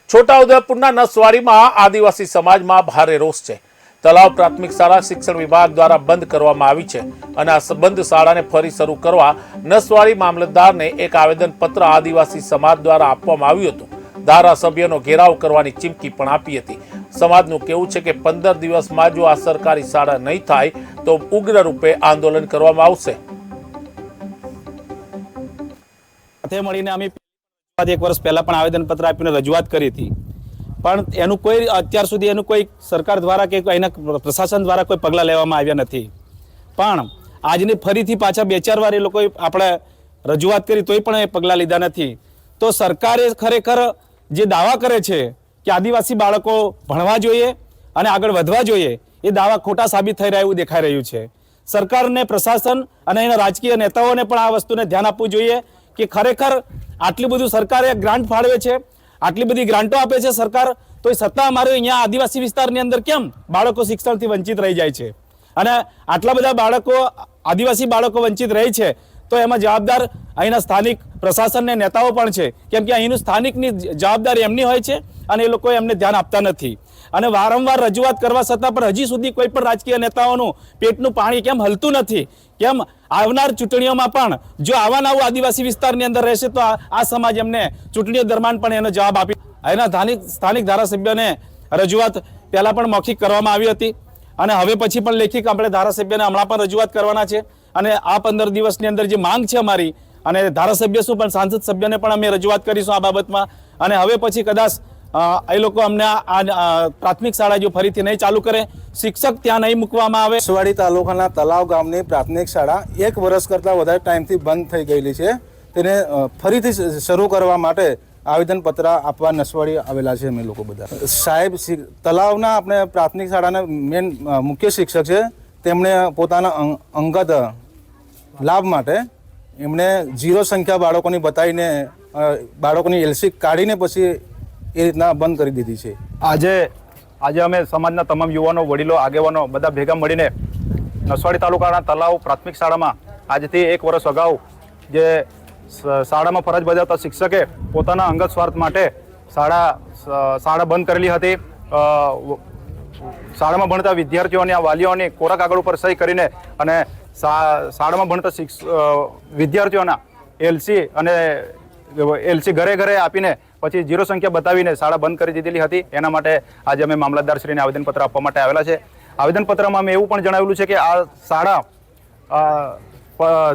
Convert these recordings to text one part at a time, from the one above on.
છોટાઉદેપુરના નસવાડીમાં આદિવાસી સમાજમાં ભારે રોષ છે। તલાવ પ્રાથમિક શાળા શિક્ષણ વિભાગ દ્વારા બંધ કરવામાં આવી છે અને આ બંધ શાળાને ફરી શરૂ કરવા નસવાડી મામલતદારને એક આવેદનપત્ર આદિવાસી સમાજ દ્વારા આપવામાં આવ્યું હતું। ધારાસભ્યનો ઘેરાવ કરવાની ચીમકી પણ આપી હતી। સમાજનું કહેવું છે કે 15 દિવસમાં જો આ સરકારી શાળા નહીં થાય તો ઉગ્ર રૂપે આંદોલન કરવામાં આવશે। સાથે મળીને અમે એક વર્ષ પહેલા પણ આવેદનપત્ર આપીને રજૂઆત કરી હતી, પણ એનું કોઈ અત્યાર સુધી એનું કોઈ સરકાર દ્વારા કે એના પ્રશાસન દ્વારા કોઈ પગલાં લેવામાં આવ્યા નથી। પણ આજની ફરીથી પાછા 2-4 વાર એ લોકોએ આપણે રજૂઆત કરી તોય પણ એ પગલાં લીધા નથી। તો સરકારે ખરેખર જે દાવા કરે છે કે આદિવાસી બાળકો ભણવા જોઈએ અને આગળ વધવા જોઈએ, એ દાવા ખોટા સાબિત થઈ રહ્યા એવું દેખાઈ રહ્યું છે। સરકારને, પ્રશાસન અને એના રાજકીય નેતાઓને પણ આ વસ્તુને ધ્યાન આપવું જોઈએ કે ખરેખર આટલી બધું સરકારે ગ્રાન્ટ ફાળવે છે, આટલી બધી ગ્રાન્ટો આપે છે સરકાર, તો એ છતાં અમારે અહીંયા આદિવાસી વિસ્તારની અંદર કેમ બાળકો શિક્ષણથી વંચિત રહી જાય છે? અને આટલા બધા બાળકો, આદિવાસી બાળકો વંચિત રહે છે તો એમાં જવાબદાર અહીંના સ્થાનિક પ્રશાસનને નેતાઓ પણ છે, કેમ કે અહીંનું સ્થાનિકની જવાબદારી એમની હોય છે અને એ લોકો એમને ધ્યાન આપતા નથી। અને વારંવાર રજૂઆત કરવા છતાં પણ હજી સુધી કોઈ પણ રાજકીય નેતાઓનું પેટનું પાણી કેમ હલતું નથી? કેમ આવનાર ચૂંટણીઓમાં પણ જો આવા નવું આદિવાસી વિસ્તારની અંદર રહેશે તો આ સમાજ એમને ચૂંટણીઓ દરમિયાન પણ એનો જવાબ આપી। એના સ્થાનિક ધારાસભ્યોને રજૂઆત પહેલાં પણ મૌખિક કરવામાં આવી હતી અને હવે પછી પણ લેખિત આપણે ધારાસભ્યને હમણાં પણ રજૂઆત કરવાના છે। અને આ 15 દિવસની અંદર જે માંગ છે અમારી, અને ધારાસભ્ય શું પણ સાંસદ સભ્યને પણ અમે રજૂઆત કરીશું આ બાબતમાં। અને હવે પછી કદાચ એ લોકો અમને આ પ્રાથમિક શાળા જો ફરીથી નહીં ચાલુ કરે, શિક્ષક ત્યાં નહીં મૂકવામાં આવે। નસવાડી તાલુકાના તલાવ ગામની પ્રાથમિક શાળા 1 વર્ષ કરતાં વધારે ટાઈમથી બંધ થઈ ગયેલી છે, તેને ફરીથી શરૂ કરવા માટે આવેદનપત્ર આપવા નસવાડી આવેલા છે અમે લોકો બધા। સાહેબ તલાવના આપણે પ્રાથમિક શાળાના મેન મુખ્ય શિક્ષક છે, તેમણે પોતાના અંગત લાભ માટે એમણે 0 સંખ્યા બાળકોની બતાવીને બાળકોની એલસી કાઢીને પછી એ રીતના બંધ કરી દીધી છે। આજે અમે સમાજના તમામ યુવાનો, વડીલો, આગેવાનો બધા ભેગા મળીને નસવાડી તાલુકાના તલાવ પ્રાથમિક શાળામાં આજથી 1 વર્ષ અગાઉ જે શાળામાં ફરજ બજાવતા શિક્ષકે પોતાના અંગત સ્વાર્થ માટે શાળા બંધ કરેલી હતી। શાળામાં ભણતા વિદ્યાર્થીઓની, વાલીઓની કોરા કાગળ ઉપર સહી કરીને અને શાળામાં ભણતા વિદ્યાર્થીઓના એલસી ઘરે ઘરે આપીને પછી 0 સંખ્યા બતાવીને શાળા બંધ કરી દીધેલી હતી। એના માટે આજે અમે મામલતદારશ્રીને આવેદનપત્ર આપવા માટે આવેલા છે। આવેદનપત્રમાં અમે એવું પણ જણાવેલું છે કે આ શાળા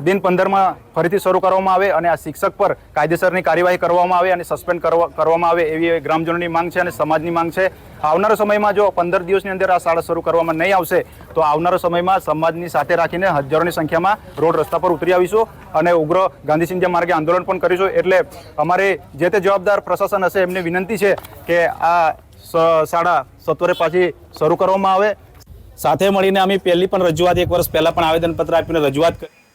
દિન 15માં ફરીથી શરૂ કરવામાં આવે અને આ શિક્ષક પર કાયદેસરની કાર્યવાહી કરવામાં આવે અને સસ્પેન્ડ કરવામાં આવે એવી ગ્રામજનોની માંગ છે અને સમાજની માંગ છે। આવનારા સમયમાં જો 15 દિવસની અંદર આ શાળા શરૂ કરવામાં નહીં આવશે તો આવનારા સમયમાં સમાજની સાથે રાખીને હજારોની સંખ્યામાં રોડ રસ્તા પર ઉતરી આવીશું અને ઉગ્ર ગાંધી સિંધિયા માર્ગે આંદોલન પણ કરીશું। એટલે અમારે જે તે જવાબદાર પ્રશાસન હશે એમને વિનંતી છે કે આ શાળા સત્વરે પાછી શરૂ કરવામાં આવે। સાથે મળીને અમે પહેલી પણ રજૂઆત 1 વર્ષ પહેલાં પણ આવેદનપત્ર આપીને રજૂઆત કરી।